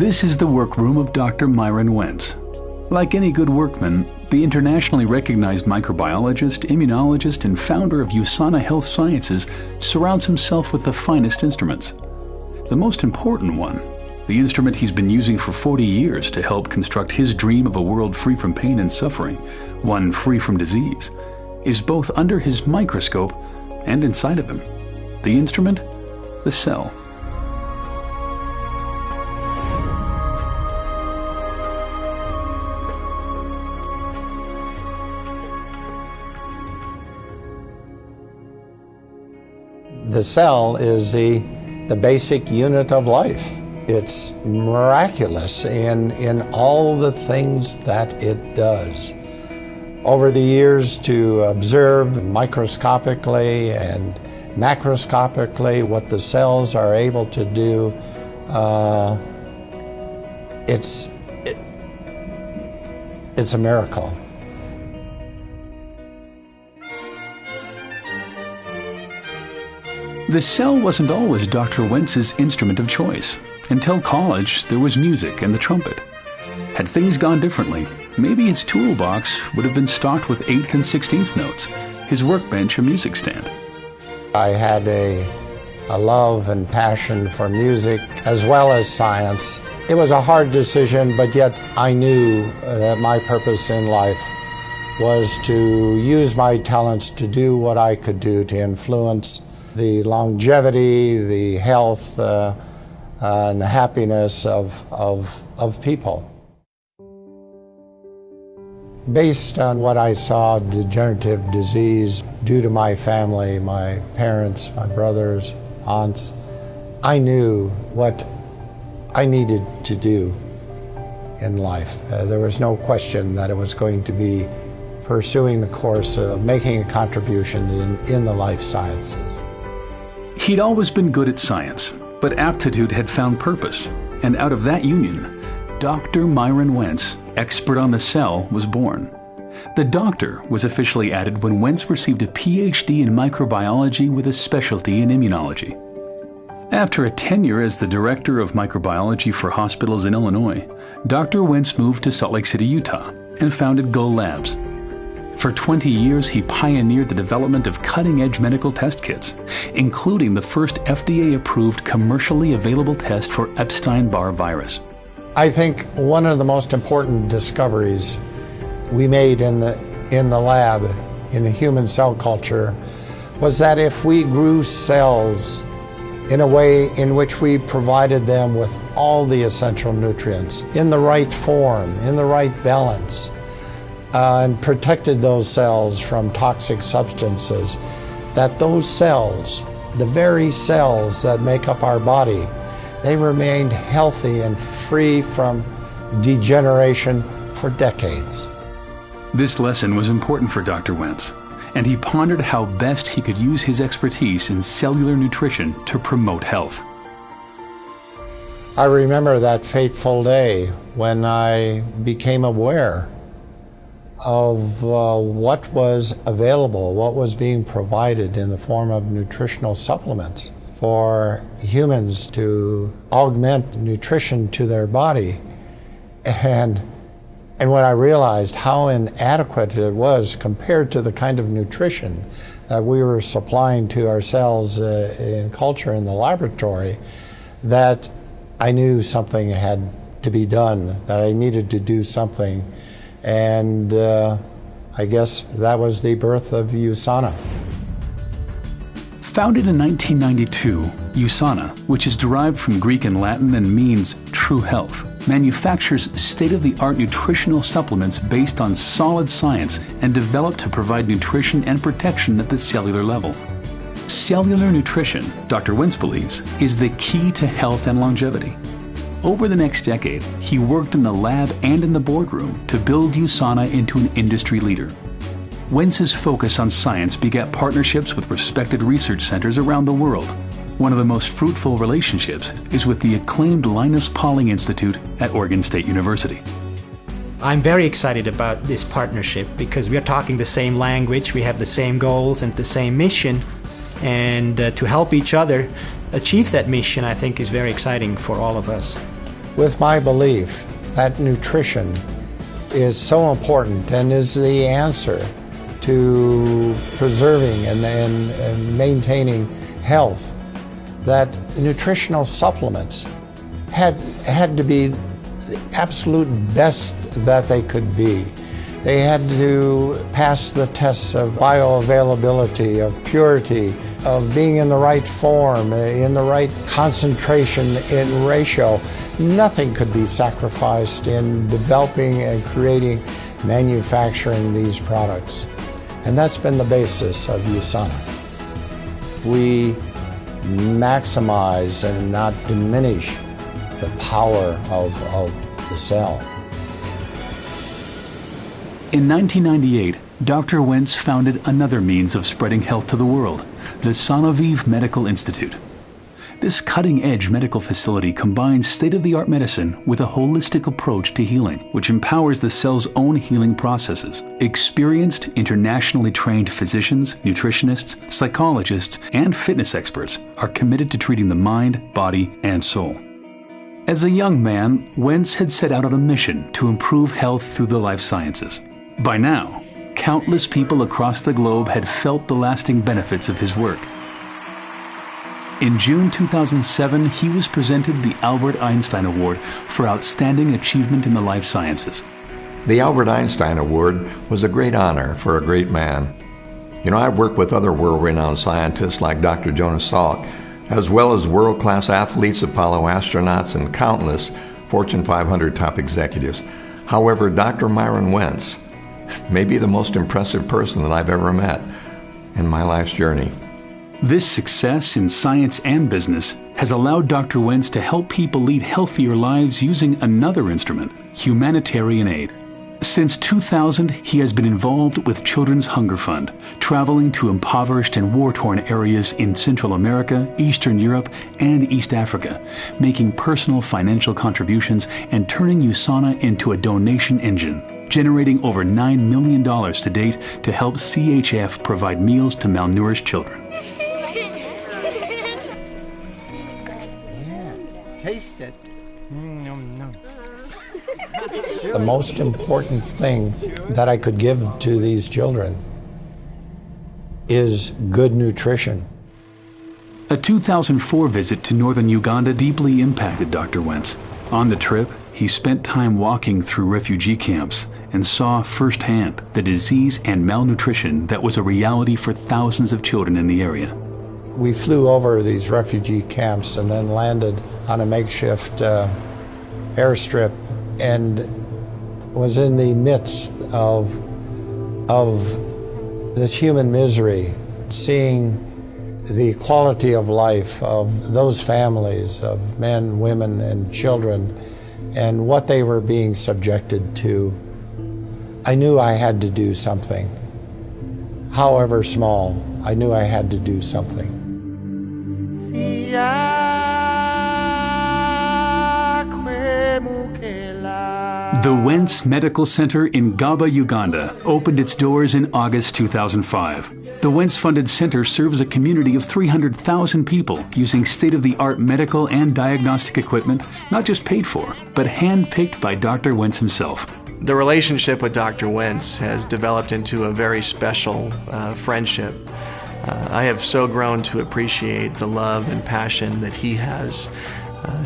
This is the workroom of Dr. Myron Wentz. Like any good workman, the internationally recognized microbiologist, immunologist, and founder of USANA Health Sciences surrounds himself with the finest instruments. The most important one, the instrument he's been using for 40 years to help construct his dream of a world free from pain and suffering, one free from disease, is both under his microscope and inside of him. The instrument? The cell. The cell is the basic unit of life. It's miraculous in all the things that it does. Over the years, to observe microscopically and macroscopically what the cells are able to do, it's a miracle. The cell wasn't always Dr. Wentz's instrument of choice. Until college, there was music and the trumpet. Had things gone differently, maybe his toolbox would have been stocked with 8th and 16th notes, his workbench a music stand. I had a love and passion for music as well as science. It was a hard decision, but yet I knew that my purpose in life was to use my talents to do what I could do to influence the longevity, the health, and the happiness of people. Based on what I saw, degenerative disease, due to my family, my parents, my brothers, aunts, I knew what I needed to do in life. There was no question that it was going to be pursuing the course of making a contribution in the life sciences. He'd always been good at science, but aptitude had found purpose, and out of that union, Dr. Myron Wentz, expert on the cell, was born. The doctor was officially added when Wentz received a PhD in microbiology with a specialty in immunology. After a tenure as the director of microbiology for hospitals in Illinois, Dr. Wentz moved to Salt Lake City, Utah, and founded Go Labs. For 20 years, he pioneered the development of cutting-edge medical test kits, including the first FDA-approved commercially available test for Epstein-Barr virus. I think one of the most important discoveries we made in the lab, in the human cell culture, was that if we grew cells in a way in which we provided them with all the essential nutrients, in the right form, in the right balance, and protected those cells from toxic substances, that those cells, the very cells that make up our body, they remained healthy and free from degeneration for decades. This lesson was important for Dr. Wentz, and he pondered how best he could use his expertise in cellular nutrition to promote health. I remember that fateful day when I became aware of what was available, what was being provided in the form of nutritional supplements for humans to augment nutrition to their body. And when I realized how inadequate it was compared to the kind of nutrition that we were supplying to ourselves in culture in the laboratory, that I knew something had to be done, that I needed to do something. And I guess that was the birth of USANA. Founded in 1992, USANA, which is derived from Greek and Latin and means true health, manufactures state-of-the-art nutritional supplements based on solid science and developed to provide nutrition and protection at the cellular level. Cellular nutrition, Dr. Wentz believes, is the key to health and longevity. Over the next decade, he worked in the lab and in the boardroom to build USANA into an industry leader. Wentz's focus on science begat partnerships with respected research centers around the world. One of the most fruitful relationships is with the acclaimed Linus Pauling Institute at Oregon State University. I'm very excited about this partnership because we are talking the same language, we have the same goals and the same mission, and to help each other achieve that mission, I think, is very exciting for all of us. with my belief that nutrition is so important and is the answer to preserving and maintaining health, that nutritional supplements had to be the absolute best that they could be. They had to pass the tests of bioavailability, of purity, of being in the right form, in the right concentration and ratio. Nothing could be sacrificed in developing and creating, manufacturing these products. And that's been the basis of USANA. We maximize and not diminish the power of the cell. In 1998, Dr. Wentz founded another means of spreading health to the world, the Sonovive Medical Institute. This cutting-edge medical facility combines state-of-the-art medicine with a holistic approach to healing, which empowers the cell's own healing processes. Experienced, internationally trained physicians, nutritionists, psychologists, and fitness experts are committed to treating the mind, body, and soul. As a young man, Wentz had set out on a mission to improve health through the life sciences. By now, countless people across the globe had felt the lasting benefits of his work. In June 2007, he was presented the Albert Einstein Award for Outstanding Achievement in the Life Sciences. The Albert Einstein Award was a great honor for a great man. You know, I've worked with other world-renowned scientists like Dr. Jonas Salk, as well as world-class athletes, Apollo astronauts, and countless Fortune 500 top executives. However, Dr. Myron Wentz may be the most impressive person that I've ever met in my life's journey. This success in science and business has allowed Dr. Wentz to help people lead healthier lives using another instrument, humanitarian aid. Since 2000, he has been involved with Children's Hunger Fund, traveling to impoverished and war-torn areas in Central America, Eastern Europe, and East Africa, making personal financial contributions and turning USANA into a donation engine, generating over $9 million to date to help CHF provide meals to malnourished children. Taste it. The most important thing that I could give to these children is good nutrition. A 2004 visit to northern Uganda deeply impacted Dr. Wentz. On the trip, he spent time walking through refugee camps and saw firsthand the disease and malnutrition that was a reality for thousands of children in the area. We flew over these refugee camps and then landed on a makeshift airstrip and was in the midst of this human misery, seeing the quality of life of those families of men, women, and children and what they were being subjected to. I knew I had to do something. However small, I knew I had to do something. The Wentz Medical Center in Gaba, Uganda, opened its doors in August 2005. The Wentz-funded center serves a community of 300,000 people using state-of-the-art medical and diagnostic equipment, not just paid for, but hand-picked by Dr. Wentz himself. The relationship with Dr. Wentz has developed into a very special friendship. I have so grown to appreciate the love and passion that he has.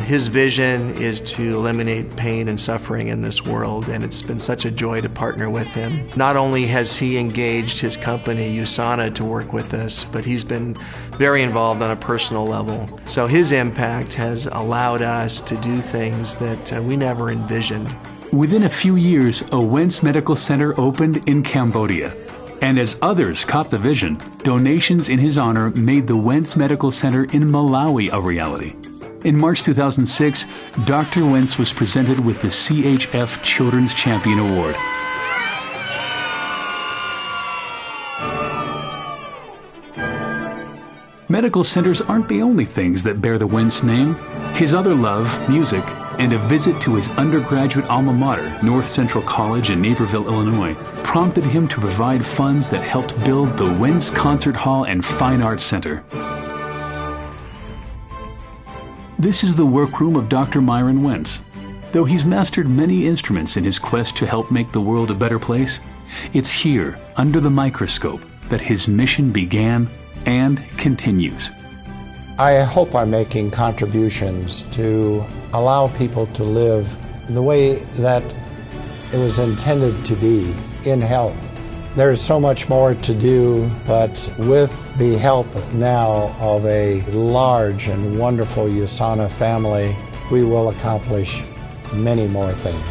His vision is to eliminate pain and suffering in this world, and it's been such a joy to partner with him. Not only has he engaged his company, USANA, to work with us, but he's been very involved on a personal level. So his impact has allowed us to do things that we never envisioned. Within a few years, a Wentz Medical Center opened in Cambodia. And as others caught the vision, donations in his honor made the Wentz Medical Center in Malawi a reality. In March 2006, Dr. Wentz was presented with the CHF Children's Champion Award. Medical centers aren't the only things that bear the Wentz name. His other love, music, and a visit to his undergraduate alma mater, North Central College in Naperville, Illinois, prompted him to provide funds that helped build the Wentz Concert Hall and Fine Arts Center. This is the workroom of Dr. Myron Wentz. Though he's mastered many instruments in his quest to help make the world a better place, it's here, under the microscope, that his mission began and continues. I hope I'm making contributions to allow people to live the way that it was intended to be, in health. There's so much more to do, but with the help now of a large and wonderful USANA family, we will accomplish many more things.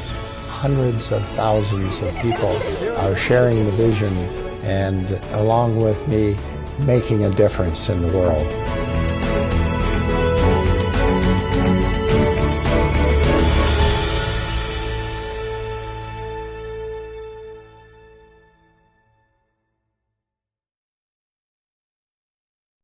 Hundreds of thousands of people are sharing the vision and, along with me, making a difference in the world.